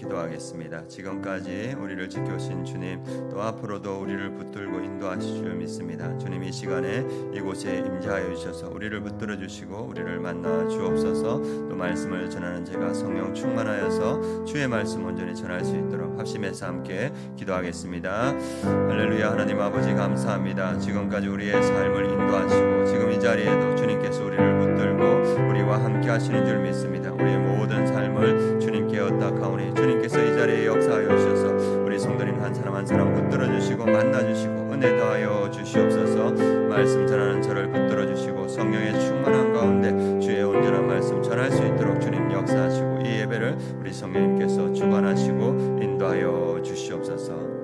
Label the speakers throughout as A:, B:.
A: 기도하겠습니다. 지금까지 우리를 지켜오신 주님, 또 앞으로도 우리를 붙들고 인도하실 줄 믿습니다. 주님, 이 시간에 이곳에 임재하여 주셔서 우리를 붙들어 주시고 우리를 만나 주옵소서. 또 말씀을 전하는 제가 성령 충만하여서 주의 말씀 온전히 전할 수 있도록 합심해서 함께 기도하겠습니다. 할렐루야. 하나님 아버지 감사합니다. 지금까지 우리의 삶을 인도하시고 지금 이 자리에도 주님께서 우리를 붙들고 우리와 함께 하시는 줄 믿습니다. 우리의 모든 삶을 주님께 엇탁하오니 주님께서 이 자리에 역사하여 주셔서 우리 성도님 한 사람 한 사람 붙들어 주시고 만나 주시고 은혜 더하여 주시옵소서. 말씀 전하는 저를 붙들어 주시고 성령의 충만한 가운데 주의 온전한 말씀 전할 수 있도록 주님 역사하시고 이 예배를 우리 성령님께서 주관하시고 인도하여 주시옵소서.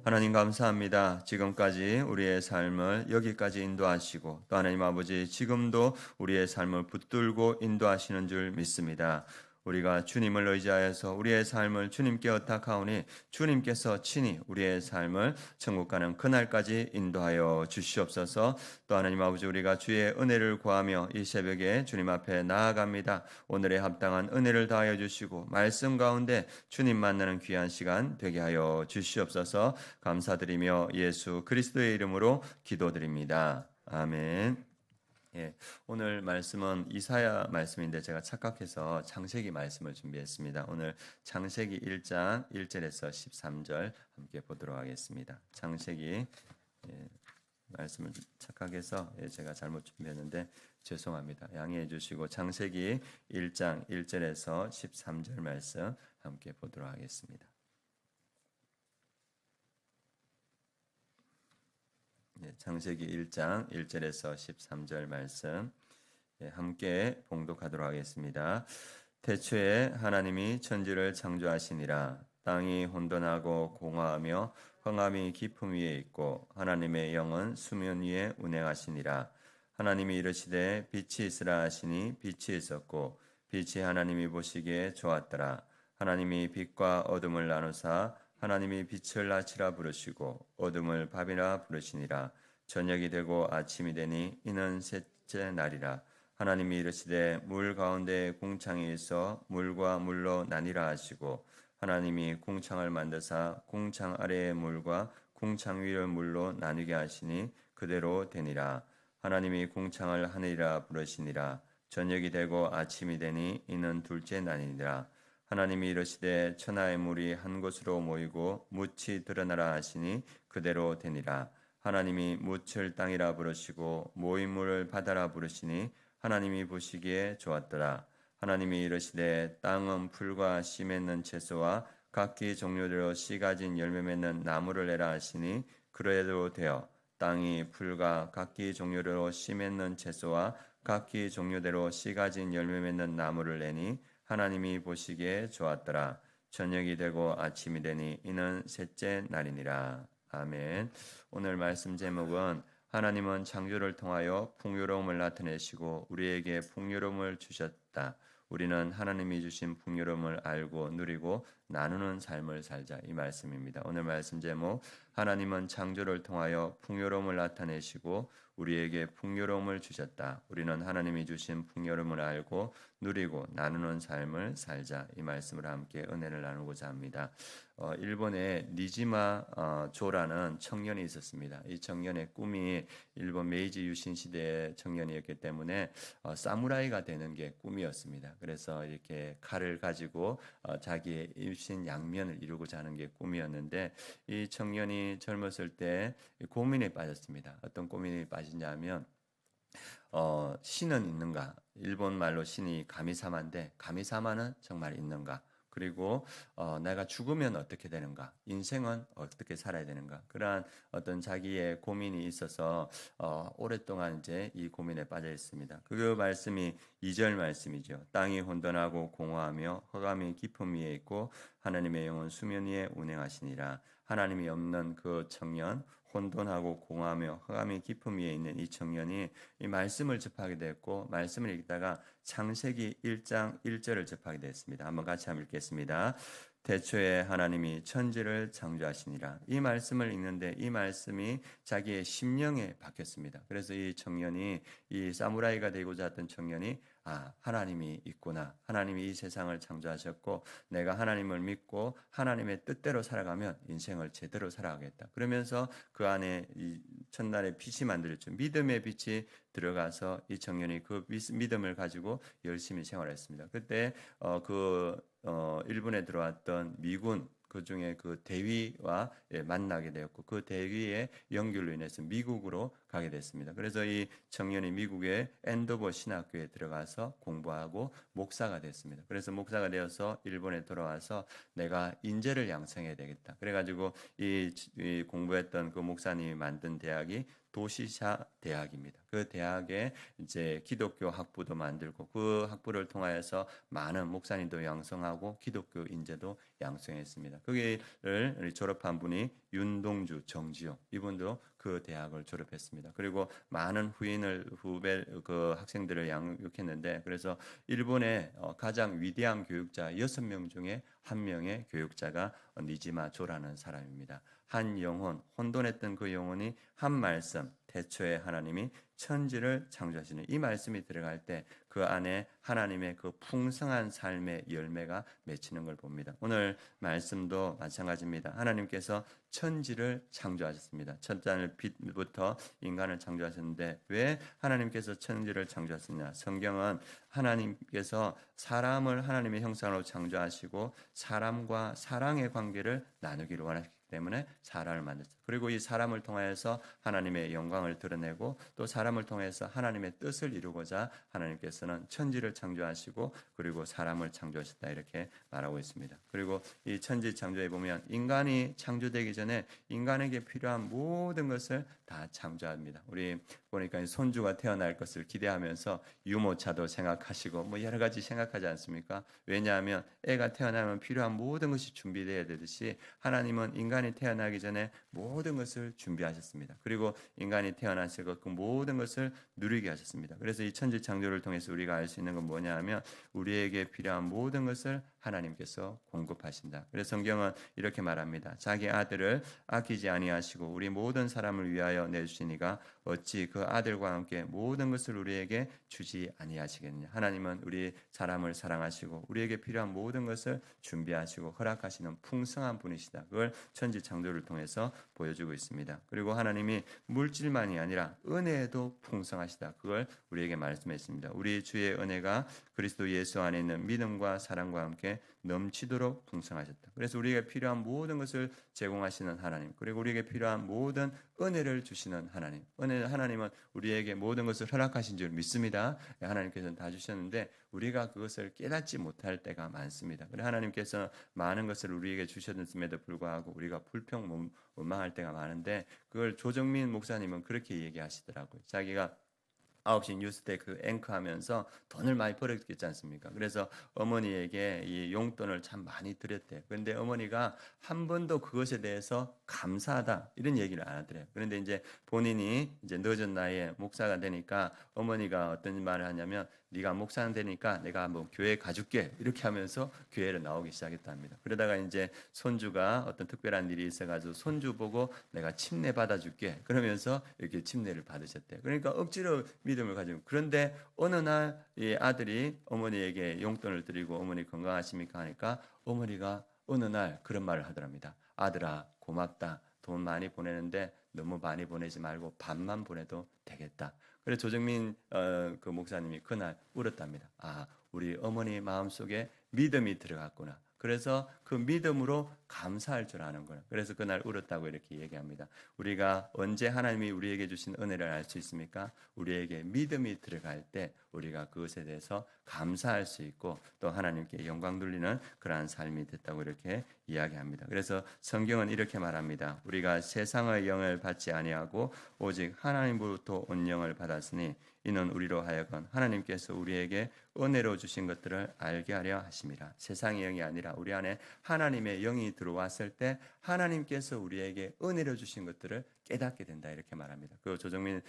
A: 하나님 감사합니다. 지금까지 우리의 삶을 여기까지 인도하시고 또 하나님 아버지 지금도 우리의 삶을 붙들고 인도하시는 줄 믿습니다. 우리가 주님을 의지하여서 우리의 삶을 주님께 의탁하오니 주님께서 친히 우리의 삶을 천국 가는 그날까지 인도하여 주시옵소서. 또 하나님 아버지 우리가 주의 은혜를 구하며 이 새벽에 주님 앞에 나아갑니다. 오늘에 합당한 은혜를 다하여 주시고 말씀 가운데 주님 만나는 귀한 시간 되게 하여 주시옵소서. 감사드리며 예수 그리스도의 이름으로 기도드립니다. 아멘. 오늘 말씀은 이사야 말씀인데 제가 착각해서 창세기 말씀을 준비했습니다. 오늘 창세기 1장 1절에서 13절 함께 보도록 하겠습니다. 창세기 말씀을 착각해서 제가 잘못 준비했는데 죄송합니다. 양해해 주시고 창세기 1장 1절에서 13절 말씀 함께 보도록 하겠습니다. 창세기 1장 1절에서 13절 말씀 함께 봉독하도록 하겠습니다. 태초에 하나님이 천지를 창조하시니라. 땅이 혼돈하고 공허하며 흑암이 깊음 위에 있고 하나님의 영은 수면 위에 운행하시니라. 하나님이 이르시되 빛이 있으라 하시니 빛이 있었고 빛이 하나님이 보시기에 좋았더라. 하나님이 빛과 어둠을 나누사 하나님이 빛을 낮이라 부르시고 어둠을 밤이라 부르시니라. 저녁이 되고 아침이 되니 이는 셋째 날이라. 하나님이 이르시되 물 가운데 궁창이 있어 물과 물로 나뉘라 하시고 하나님이 궁창을 만드사 궁창 아래의 물과 궁창 위의 물로 나뉘게 하시니 그대로 되니라. 하나님이 궁창을 하늘이라 부르시니라. 저녁이 되고 아침이 되니 이는 둘째 날이니라. 하나님이 이르시되 천하의 물이 한 곳으로 모이고 묻이 드러나라 하시니 그대로 되니라. 하나님이 묻을 땅이라 부르시고 모인 물을 바다라 부르시니 하나님이 보시기에 좋았더라. 하나님이 이르시되 땅은 풀과 씨 맺는 채소와 각기 종류대로 씨 가진 열매 맺는 나무를 내라 하시니 그대로 되어 땅이 풀과 각기 종류대로 씨 맺는 채소와 각기 종류대로 씨 가진 열매 맺는 나무를 내니 하나님이 보시기에 좋았더라. 저녁이 되고 아침이 되니 이는 셋째 날이니라. 아멘. 오늘 말씀 제목은 하나님은 창조를 통하여 풍요로움을 나타내시고 우리에게 풍요로움을 주셨다. 우리는 하나님이 주신 풍요로움을 알고 누리고 나누는 삶을 살자, 이 말씀입니다. 오늘 말씀 제목 하나님은 창조를 통하여 풍요로움을 나타내시고 우리에게 풍요로움을 주셨다. 우리는 하나님이 주신 풍요로움을 알고 누리고 나누는 삶을 살자, 이 말씀을 함께 은혜를 나누고자 합니다. 일본에 니지마 조라는 청년이 있었습니다. 이 청년의 꿈이 일본 메이지 유신 시대의 청년이었기 때문에 사무라이가 되는 게 꿈이었습니다. 그래서 이렇게 칼을 가지고 자기의 유신 양면을 이루고자 하는 게 꿈이었는데 이 청년이 젊었을 때 고민에 빠졌습니다. 어떤 고민에 빠지냐면 신은 있는가? 일본 말로 신이 가미사마인데 가미사마는 정말 있는가? 그리고 내가 죽으면 어떻게 되는가? 인생은 어떻게 살아야 되는가? 그러한 어떤 자기의 고민이 있어서 오랫동안 이제 이 고민에 빠져 있습니다. 그 말씀이 2절 말씀이죠. 땅이 혼돈하고 공허하며 흑암이 깊음 위에 있고 하나님의 영은 수면 위에 운행하시니라. 하나님이 없는 그 청년, 혼돈하고 공허하며 흑암이 깊음 위에 있는 이 청년이 이 말씀을 접하게 됐고 말씀을 읽다가 창세기 1장 1절을 접하게 됐습니다. 한번 같이 한번 읽겠습니다. 태초에 하나님이 천지를 창조하시니라. 이 말씀을 읽는데 이 말씀이 자기의 심령에 박혔습니다. 그래서 이 청년이, 이 사무라이가 되고자 했던 청년이, 하나님이 있구나. 하나님이 이 세상을 창조하셨고 내가 하나님을 믿고 하나님의 뜻대로 살아가면 인생을 제대로 살아가겠다. 그러면서 그 안에 이 첫날의 빛이 만들어졌죠. 믿음의 빛이 들어가서 이 청년이 그 믿음을 가지고 열심히 생활했습니다. 그때 일본에 들어왔던 미군 그 중에 그 대위와 만나게 되었고 그 대위의 연결로 인해서 미국으로 가게 됐습니다. 그래서 이 청년이 미국의 앤도버 신학교에 들어가서 공부하고 목사가 됐습니다. 그래서 목사가 되어서 일본에 돌아와서 내가 인재를 양성해야 되겠다. 그래가지고 이 공부했던 그 목사님이 만든 대학이 도시샤 대학입니다. 그 대학에 이제 기독교 학부도 만들고 그 학부를 통하여서 많은 목사님도 양성하고 기독교 인재도 양성했습니다. 거기를 졸업한 분이 윤동주, 정지용 이분도 그 대학을 졸업했습니다. 그리고 많은 후배 그 학생들을 양육했는데 그래서 일본의 가장 위대한 교육자 6명 중에 한 명의 교육자가 니지마 조라는 사람입니다. 한 영혼, 혼돈했던 그 영혼이 한 말씀, 태초에 하나님이 천지를 창조하시는 이 말씀이 들어갈 때 그 안에 하나님의 그 풍성한 삶의 열매가 맺히는 걸 봅니다. 오늘 말씀도 마찬가지입니다. 하나님께서 천지를 창조하셨습니다. 첫날 빛부터 인간을 창조하셨는데 왜 하나님께서 천지를 창조하셨느냐? 성경은 하나님께서 사람을 하나님의 형상으로 창조하시고 사람과 사랑의 관계를 나누기를 원하셨기 때문에 사람을 만들었어요. 그리고 이 사람을 통하여서 하나님의 영광을 드러내고 또 사람을 통해서 하나님의 뜻을 이루고자 하나님께서는 천지를 창조하시고 그리고 사람을 창조하셨다 이렇게 말하고 있습니다. 그리고 이 천지 창조에 보면 인간이 창조되기 전에 인간에게 필요한 모든 것을 다 창조합니다. 우리 보니까 손주가 태어날 것을 기대하면서 유모차도 생각하시고 뭐 여러 가지 생각하지 않습니까? 왜냐하면 애가 태어나면 필요한 모든 것이 준비되어야 되듯이 하나님은 인간이 태어나기 전에 모든 것을 준비하셨습니다. 그리고 인간이 태어났을 것 그 모든 것을 누리게 하셨습니다. 그래서 이 천지 창조를 통해서 우리가 알 수 있는 건 뭐냐 하면 우리에게 필요한 모든 것을 하나님께서 공급하신다. 그래서 성경은 이렇게 말합니다. 자기 아들을 아끼지 아니하시고 우리 모든 사람을 위하여 내주시니가 어찌 그 아들과 함께 모든 것을 우리에게 주지 아니하시겠느냐. 하나님은 우리 사람을 사랑하시고 우리에게 필요한 모든 것을 준비하시고 허락하시는 풍성한 분이시다. 그걸 천지 창조를 통해서 보여주고 있습니다. 그리고 하나님이 물질만이 아니라 은혜에도 풍성하시다. 그걸 우리에게 말씀했습니다. 우리 주의 은혜가 그리스도 예수 안에 있는 믿음과 사랑과 함께 넘치도록 풍성하셨다. 그래서 우리에게 필요한 모든 것을 제공하시는 하나님, 그리고 우리에게 필요한 모든 은혜를 주시는 하나님. 하나님은 우리에게 모든 것을 허락하신 줄 믿습니다. 하나님께서는 다 주셨는데 우리가 그것을 깨닫지 못할 때가 많습니다. 그래서 하나님께서는 많은 것을 우리에게 주셨음에도 불구하고 우리가 원망할 때가 많은데 그걸 조정민 목사님은 그렇게 얘기하시더라고요. 자기가 9시 뉴스 때 그 앵커하면서 돈을 많이 벌었겠지 않습니까? 그래서 어머니에게 이 용돈을 참 많이 드렸대요. 그런데 어머니가 한 번도 그것에 대해서 감사하다 이런 얘기를 안 하더래요. 그런데 이제 본인이 이제 늦은 나이에 목사가 되니까 어머니가 어떤 말을 하냐면 네가 목사는 되니까 내가 한번 교회 가줄게 이렇게 하면서 교회를 나오기 시작했답니다. 그러다가 이제 손주가 어떤 특별한 일이 있어가지고 손주 보고 내가 침례 받아줄게 그러면서 이렇게 침례를 받으셨대요. 그러니까 억지로 믿음을 가지고 그런데 어느 날 이 아들이 어머니에게 용돈을 드리고 어머니 건강하십니까 하니까 어머니가 어느 날 그런 말을 하더랍니다. 아들아 고맙다. 돈 많이 보내는데 너무 많이 보내지 말고 반만 보내도 되겠다. 그래서 조정민 그 목사님이 그날 울었답니다. 우리 어머니 마음속에 믿음이 들어갔구나. 그래서 그 믿음으로 감사할 줄 아는 거예요. 그래서 그날 울었다고 이렇게 얘기합니다. 우리가 언제 하나님이 우리에게 주신 은혜를 알 수 있습니까? 우리에게 믿음이 들어갈 때 우리가 그것에 대해서 감사할 수 있고 또 하나님께 영광 돌리는 그러한 삶이 됐다고 이렇게 이야기합니다. 그래서 성경은 이렇게 말합니다. 우리가 세상의 영을 받지 아니하고 오직 하나님으로부터 온 영을 받았으니 이는 우리로 하여금 하나님께서 우리에게 은혜로 주신 것들을 알게 하려 하심이라. 세상의 영이 아니라 우리 안에 하나님의 영이 들어왔을 때 하나님께서 우리에게 은혜로 주신 것들을 깨닫게 된다 이렇게 말합니다. 그 조정민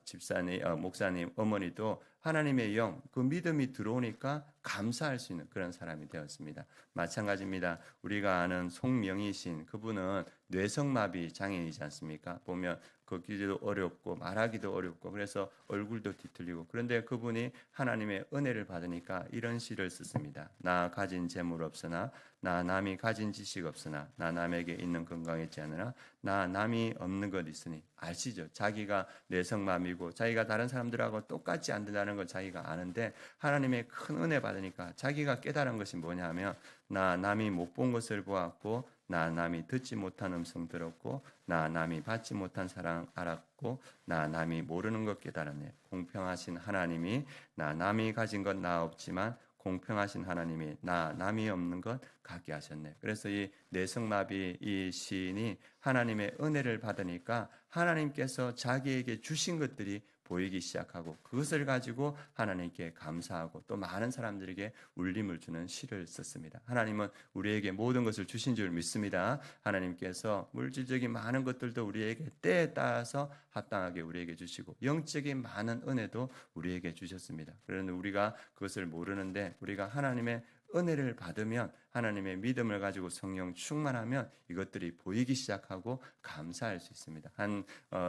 A: 집사님, 목사님 어머니도 하나님의 영, 그 믿음이 들어오니까 감사할 수 있는 그런 사람이 되었습니다. 마찬가지입니다. 우리가 아는 송명희 신, 그분은 뇌성마비 장애인이지 않습니까? 보면 걷기도 어렵고 말하기도 어렵고 그래서 얼굴도 뒤틀리고, 그런데 그분이 하나님의 은혜를 받으니까 이런 시를 썼습니다. 나 가진 재물 없으나, 나 남이 가진 지식 없으나, 나 남에게 있는 건강 있지 않으나, 나 남이 없는 것 있으니. 아시죠? 자기가 뇌성마비고 자기가 다른 사람들하고 똑같지 않다는 걸 자기가 아는데 하나님의 큰 은혜 받으니까 자기가 깨달은 것이 뭐냐 하면, 나 남이 못 본 것을 보았고, 나 남이 듣지 못한 음성 들었고, 나 남이 받지 못한 사랑 알았고, 나 남이 모르는 것 깨달았네. 공평하신 하나님이 나 남이 가진 것 나 없지만 공평하신 하나님이 나 남이 없는 것 갖게 하셨네. 그래서 이 뇌성마비 이 시인이 하나님의 은혜를 받으니까 하나님께서 자기에게 주신 것들이 보이기 시작하고, 그것을 가지고 하나님께 감사하고 또 많은 사람들에게 울림을 주는 시를 썼습니다. 하나님은 우리에게 모든 것을 주신 줄 믿습니다. 하나님께서 물질적인 많은 것들도 우리에게 때에 따라서 합당하게 우리에게 주시고, 영적인 많은 은혜도 우리에게 주셨습니다. 그런데 우리가 그것을 모르는데, 우리가 하나님의 은혜를 받으면, 하나님의 믿음을 가지고 성령 충만하면 이것들이 보이기 시작하고 감사할 수 있습니다. 한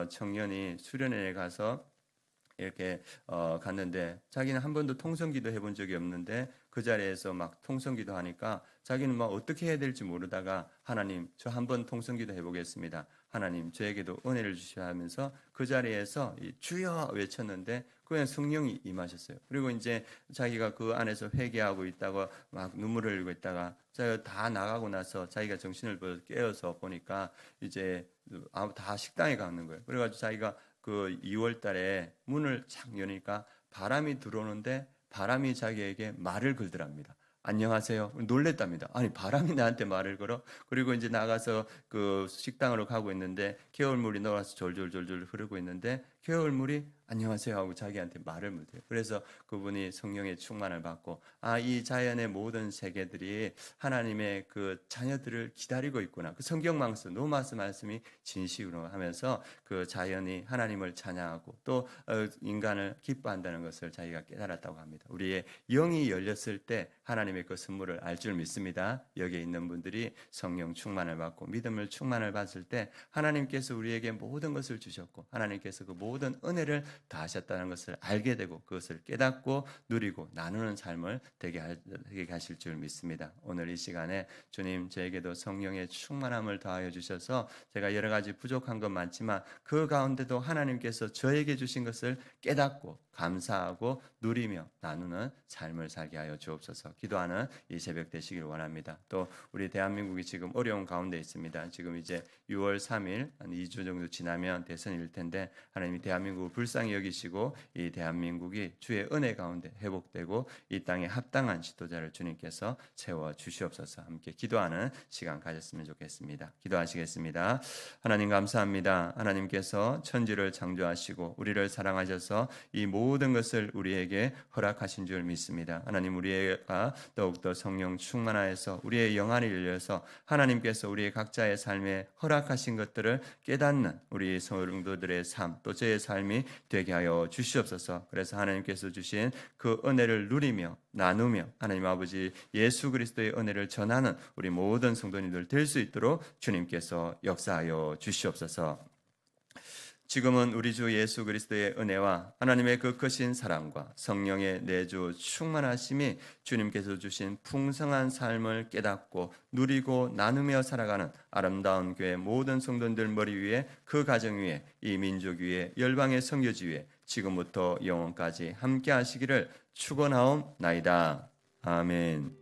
A: 청년이 수련회에 가서 이렇게 갔는데, 자기는 한 번도 통성기도 해본 적이 없는데 그 자리에서 막 통성기도 하니까 자기는 막 어떻게 해야 될지 모르다가, 하나님 저 한번 통성기도 해보겠습니다, 하나님 저에게도 은혜를 주시라 하면서 그 자리에서 주여 외쳤는데 그냥 성령이 임하셨어요. 그리고 이제 자기가 그 안에서 회개하고 있다가 막 눈물을 흘리고 있다가 자기가 다 나가고 나서 자기가 정신을 깨어서 보니까 이제 다 식당에 가는 거예요. 그래가지고 자기가 그 2월 달에 문을 착 여니까 바람이 들어오는데 바람이 자기에게 말을 걸더랍니다. 안녕하세요. 놀랬답니다. 아니, 바람이 나한테 말을 걸어? 그리고 이제 나가서 그 식당으로 가고 있는데 개울물이 나와서 졸졸졸졸 흐르고 있는데 개울물이 안녕하세요 하고 자기한테 말을 못해요. 그래서 그분이 성령의 충만을 받고, 이 자연의 모든 세계들이 하나님의 그 자녀들을 기다리고 있구나. 그 성경 노마스 말씀이 진실로 하면서 그 자연이 하나님을 찬양하고 또 인간을 기뻐한다는 것을 자기가 깨달았다고 합니다. 우리의 영이 열렸을 때 하나님의 그 선물을 알 줄 믿습니다. 여기에 있는 분들이 성령 충만을 받고 믿음을 충만을 받을 때 하나님께서 우리에게 모든 것을 주셨고, 하나님께서 그 모든 은혜를 다하셨다는 것을 알게 되고, 그것을 깨닫고 누리고 나누는 삶을 되게 하실 줄 믿습니다. 오늘 이 시간에 주님 저에게도 성령의 충만함을 더하여 주셔서 제가 여러 가지 부족한 건 많지만 그 가운데도 하나님께서 저에게 주신 것을 깨닫고 감사하고 누리며 나누는 삶을 살게 하여 주옵소서. 기도하는 이 새벽 되시길 원합니다. 또 우리 대한민국이 지금 어려운 가운데 있습니다. 지금 이제 6월 3일 한 2주 정도 지나면 대선일 텐데, 하나님이 대한민국을 불쌍히 여기시고 이 대한민국이 주의 은혜 가운데 회복되고 이 땅에 합당한 지도자를 주님께서 세워 주시옵소서. 함께 기도하는 시간 가졌으면 좋겠습니다. 기도하시겠습니다. 하나님 감사합니다. 하나님께서 천지를 창조하시고 우리를 사랑하셔서 이 모든 것을 우리에게 허락하신 줄 믿습니다. 하나님, 우리가 더욱더 성령 충만하여서 우리의 영안이 열려서 하나님께서 우리의 각자의 삶에 허락하신 것들을 깨닫는 우리 성도들의 삶, 또 저의 삶이 되게 하여 주시옵소서. 그래서 하나님께서 주신 그 은혜를 누리며 나누며 하나님 아버지 예수 그리스도의 은혜를 전하는 우리 모든 성도님들 될 수 있도록 주님께서 역사하여 주시옵소서. 지금은 우리 주 예수 그리스도의 은혜와 하나님의 그 크신 사랑과 성령의 내주 충만하심이 주님께서 주신 풍성한 삶을 깨닫고 누리고 나누며 살아가는 아름다운 교회 모든 성도들 머리 위에, 그 가정 위에, 이 민족 위에, 열방의 선교지 위에 지금부터 영원까지 함께 하시기를 축원하옵나이다. 아멘.